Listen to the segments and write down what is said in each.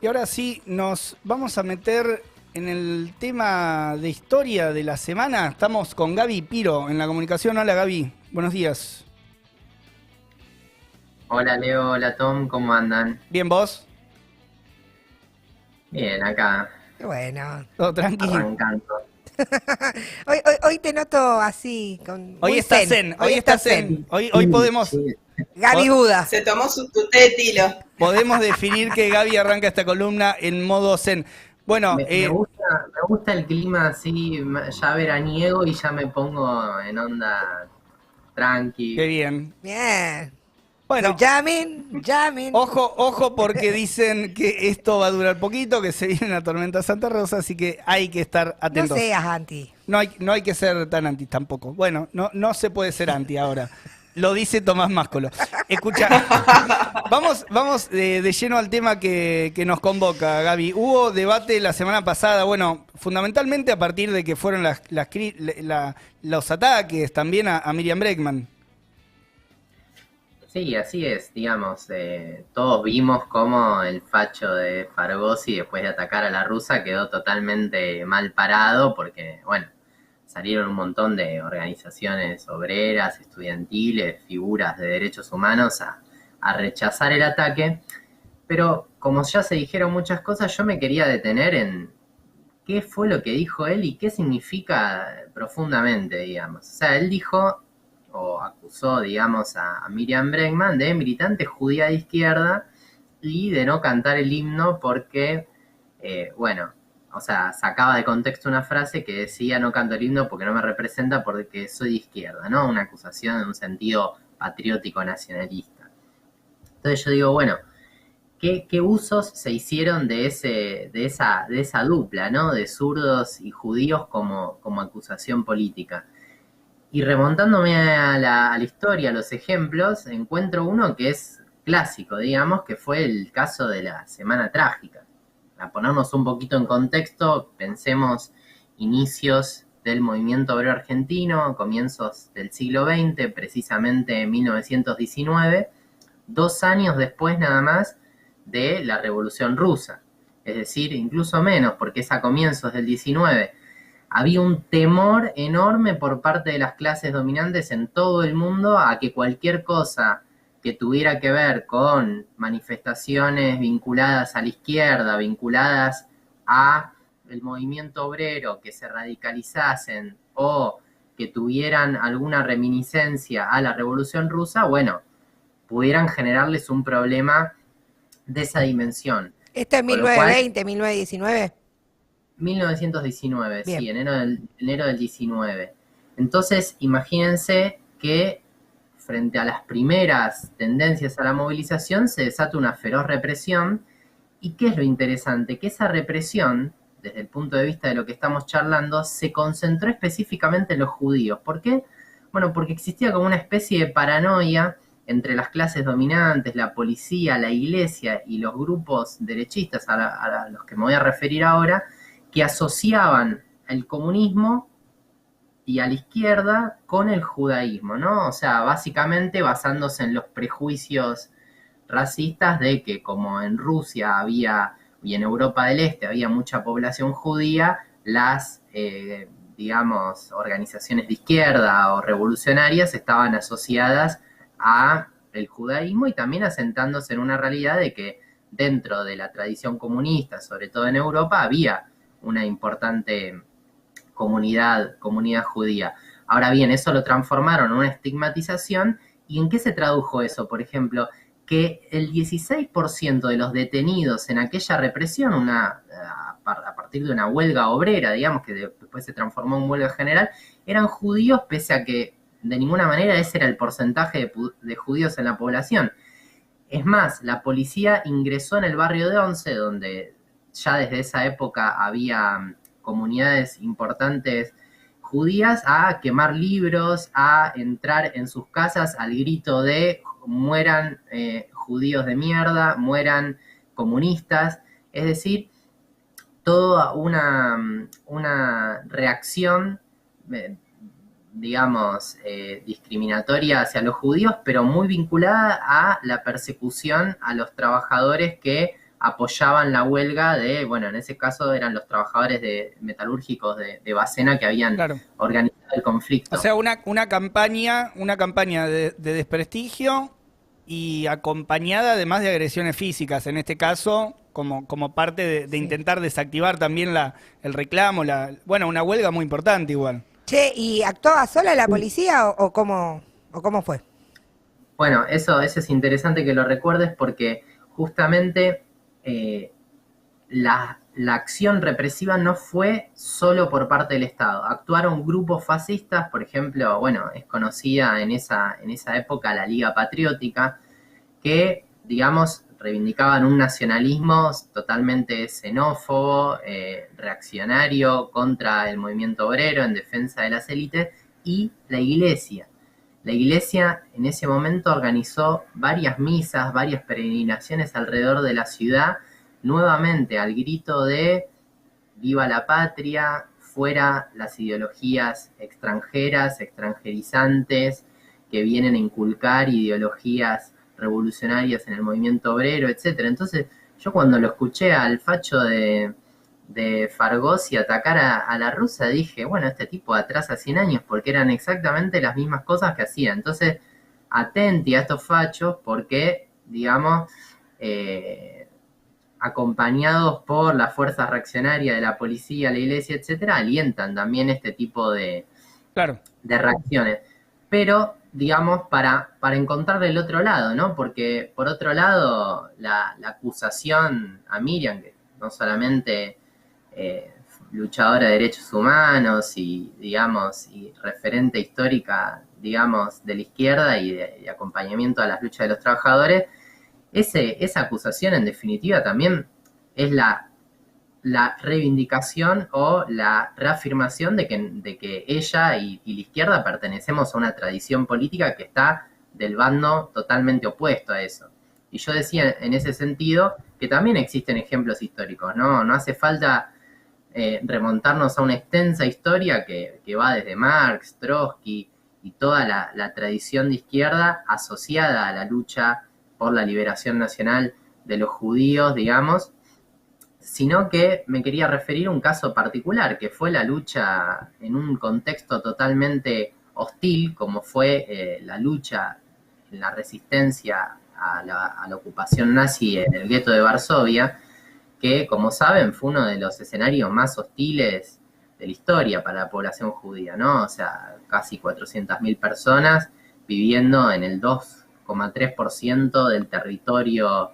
Y ahora sí, nos vamos a meter en el tema de historia de la semana. Estamos con Gaby Piro en la comunicación. Hola Gaby, buenos días. Hola Leo, hola Tom, ¿cómo andan? ¿Bien vos? Bien, acá, Qué bueno. ¿Todo tranqui? arrancando. Hoy te noto así, Hoy muy está zen. zen, Hoy hoy está estás zen. zen. Hoy podemos, Sí, Gaby po- Buda. Se tomó su té de tilo. podemos definir que Gaby arranca esta columna en modo zen. Bueno, me gusta el clima así, ya veraniego y ya me pongo en onda qué tranqui. bien. Bien. So Bueno, jamming, jamming. ojo, ojo, porque dicen que esto va a durar poquito, que se viene la tormenta Santa Rosa, así que hay que estar No atentos. seas anti. No hay que ser tan anti tampoco. Bueno, no se puede ser anti ahora. Lo dice Tomás Máscolo. Escucha, vamos de lleno al tema que nos convoca, Gaby. Hubo debate la semana pasada, bueno, fundamentalmente a partir de que fueron los ataques también a Miriam Bregman. Sí, así es, digamos, todos vimos cómo el facho de Fargosi, después de atacar a la rusa, quedó totalmente mal parado porque, bueno, salieron un montón de organizaciones obreras, estudiantiles, figuras de derechos humanos a rechazar el ataque, pero como ya se dijeron muchas cosas, yo me quería detener en qué fue lo que dijo él y qué significa profundamente, digamos. O sea, él dijo o acusó, digamos, a Miriam Bregman de militante judía de izquierda y de no cantar el himno porque, bueno, o sea, sacaba de contexto una frase que decía no canto el himno porque no me representa porque soy de izquierda, ¿no? Una acusación en un sentido patriótico nacionalista. Entonces yo digo, bueno, ¿qué usos se hicieron de esa dupla, ¿no? De zurdos y judíos como acusación política? Y remontándome a la historia, a los ejemplos, encuentro uno que es clásico, digamos, que fue el caso de la Semana Trágica. Para ponernos un poquito en contexto, pensemos inicios del movimiento obrero argentino, comienzos del siglo XX, precisamente en 1919, 2 años después nada más de la Revolución Rusa. Es decir, incluso menos, porque es a comienzos del 19. Había un temor enorme por parte de las clases dominantes en todo el mundo a que cualquier cosa que tuviera que ver con manifestaciones vinculadas a la izquierda, vinculadas a el movimiento obrero, que se radicalizasen o que tuvieran alguna reminiscencia a la Revolución Rusa, bueno, pudieran generarles un problema de esa dimensión. Esto es Con lo cual, 1920, 1919. 1919, Bien. sí, enero del 19. Entonces, imagínense que frente a las primeras tendencias a la movilización se desata una feroz represión. ¿Y qué es lo interesante? Que esa represión, desde el punto de vista de lo que estamos charlando, se concentró específicamente en los judíos. ¿Por qué? Bueno, porque existía como una especie de paranoia entre las clases dominantes, la policía, la iglesia y los grupos derechistas a los que me voy a referir ahora, que asociaban el comunismo y a la izquierda con el judaísmo, ¿no? O sea, básicamente basándose en los prejuicios racistas de que como en Rusia había y en Europa del Este había mucha población judía, las, digamos, organizaciones de izquierda o revolucionarias estaban asociadas a el judaísmo y también asentándose en una realidad de que dentro de la tradición comunista, sobre todo en Europa, había una importante comunidad judía. Ahora bien, eso lo transformaron en una estigmatización. ¿Y en qué se tradujo eso? Por ejemplo, que el 16% de los detenidos en aquella represión, a partir de una huelga obrera, digamos, que después se transformó en huelga general, eran judíos, pese a que de ninguna manera ese era el porcentaje de judíos en la población. Es más, la policía ingresó en el barrio de Once, donde ya desde esa época había comunidades importantes judías, a quemar libros, a entrar en sus casas al grito de mueran judíos de mierda, mueran comunistas. Es decir, toda una reacción, eh, digamos, discriminatoria hacia los judíos, pero muy vinculada a la persecución a los trabajadores que apoyaban la huelga de, bueno, en ese caso eran los trabajadores metalúrgicos de Bacena que habían organizado el conflicto. O sea, una campaña de desprestigio y acompañada además de agresiones físicas, en este caso, como parte de intentar desactivar también el reclamo, una huelga muy importante igual. Che, ¿y actuaba sola la policía o cómo fue? Bueno, eso es interesante que lo recuerdes porque justamente la acción represiva no fue solo por parte del Estado. Actuaron grupos fascistas, por ejemplo, bueno, es conocida en esa época la Liga Patriótica, que, digamos, reivindicaban un nacionalismo totalmente xenófobo, reaccionario contra el movimiento obrero en defensa de las élites, y la Iglesia. La Iglesia en ese momento organizó varias misas, varias peregrinaciones alrededor de la ciudad, nuevamente al grito de ¡viva la patria!, fuera las ideologías extranjeras, extranjerizantes, que vienen a inculcar ideologías revolucionarias en el movimiento obrero, etc. Entonces, yo cuando lo escuché al facho de Fargosi atacar a la rusa, dije, bueno, este tipo atrasa 100 años, porque eran exactamente las mismas cosas que hacía. Entonces, atenti a estos fachos, porque, digamos, acompañados por las fuerzas reaccionarias de la policía, la iglesia, etcétera, alientan también este tipo de reacciones. Pero, digamos, para encontrar el otro lado, ¿no? Porque, por otro lado, la acusación a Miriam, que no solamente luchadora de derechos humanos y, digamos, y referente histórica, digamos, de la izquierda y de acompañamiento a las luchas de los trabajadores, esa acusación en definitiva también es la reivindicación o la reafirmación de que ella y la izquierda pertenecemos a una tradición política que está del bando totalmente opuesto a eso. Y yo decía en ese sentido que también existen ejemplos históricos, ¿no? No hace falta remontarnos a una extensa historia que va desde Marx, Trotsky y toda la tradición de izquierda asociada a la lucha por la liberación nacional de los judíos, digamos, sino que me quería referir a un caso particular, que fue la lucha en un contexto totalmente hostil, como fue la lucha en la resistencia a la ocupación nazi en el gueto de Varsovia, que, como saben, fue uno de los escenarios más hostiles de la historia para la población judía, ¿no? O sea, casi 400.000 personas viviendo en el 2,3% del territorio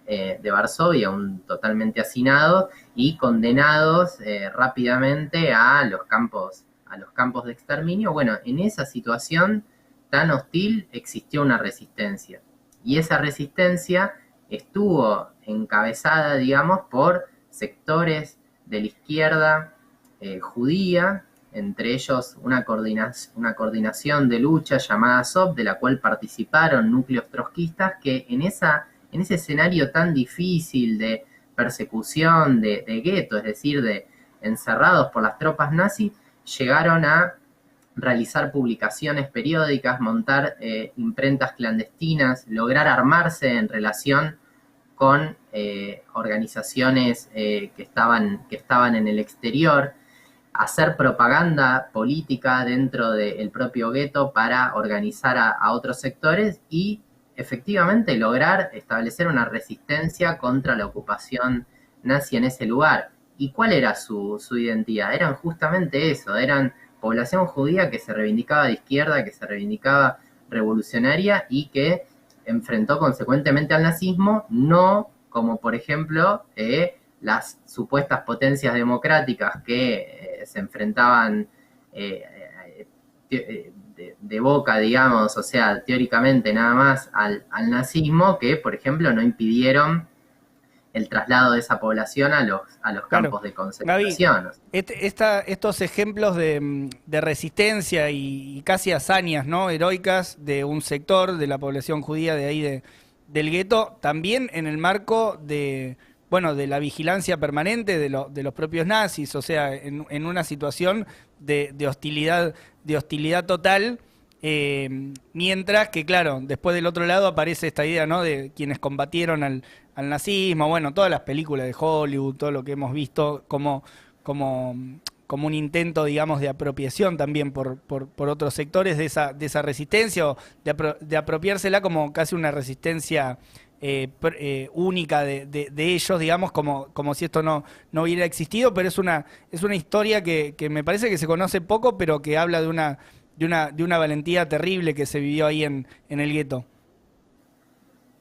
de Varsovia, totalmente hacinado, y condenados rápidamente a los campos de exterminio. Bueno, en esa situación tan hostil existió una resistencia, y esa resistencia estuvo encabezada, digamos, por sectores de la izquierda judía, entre ellos una coordinación de lucha llamada ASOP, de la cual participaron núcleos trotskistas que en ese escenario tan difícil de persecución, de gueto, es decir, de encerrados por las tropas nazis, llegaron a realizar publicaciones periódicas, montar imprentas clandestinas, lograr armarse en relación con organizaciones que estaban en el exterior, hacer propaganda política dentro del propio gueto para organizar a otros sectores y efectivamente lograr establecer una resistencia contra la ocupación nazi en ese lugar. ¿Y cuál era su identidad? Eran justamente eso, eran población judía que se reivindicaba de izquierda, que se reivindicaba revolucionaria y que enfrentó consecuentemente al nazismo, no como por ejemplo las supuestas potencias democráticas que se enfrentaban de boca, digamos, o sea, teóricamente nada más al nazismo, que por ejemplo no impidieron el traslado de esa población a los campos de concentración. Gaby, estos ejemplos de resistencia y casi hazañas, ¿no?, heroicas de un sector de la población judía de ahí del gueto, también en el marco de la vigilancia permanente de los propios nazis, o sea, en una situación de hostilidad total, Mientras que, claro, después del otro lado aparece esta idea, ¿no? De quienes combatieron al nazismo, bueno, todas las películas de Hollywood, todo lo que hemos visto como, como un intento, digamos, de apropiación también por otros sectores de esa resistencia o de apropiársela como casi una resistencia única de ellos, digamos, como si esto no hubiera existido, pero es una historia que me parece que se conoce poco, pero que habla de una valentía terrible que se vivió ahí en el gueto.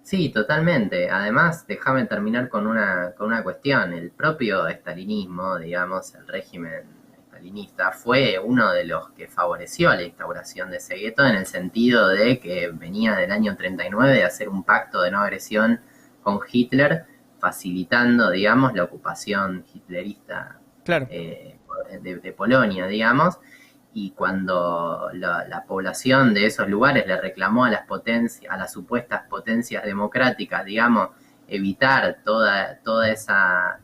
Sí, totalmente. Además, déjame terminar con una cuestión. El propio estalinismo, digamos, el régimen estalinista, fue uno de los que favoreció la instauración de ese gueto en el sentido de que venía del año 39 de hacer un pacto de no agresión con Hitler, facilitando, digamos, la ocupación hitlerista Claro. de Polonia, digamos, y cuando la población de esos lugares le reclamó a las potencias, a las supuestas potencias democráticas, digamos, evitar toda esa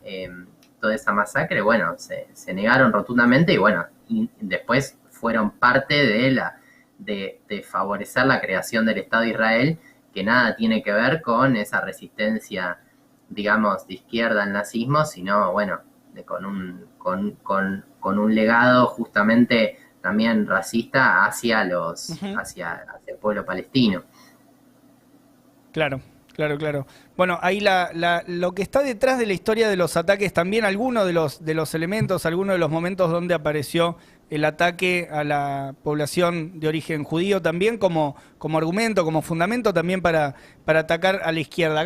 masacre, bueno, se negaron rotundamente y bueno, y después fueron parte de favorecer la creación del Estado de Israel, que nada tiene que ver con esa resistencia, digamos, de izquierda al nazismo, sino, bueno, con un legado justamente también racista Ujú. hacia el pueblo palestino. Claro, claro, claro. Bueno, ahí lo que está detrás de la historia de los ataques, también algunos de los elementos, algunos de los momentos donde apareció el ataque a la población de origen judío, también como argumento, como fundamento también para atacar a la izquierda.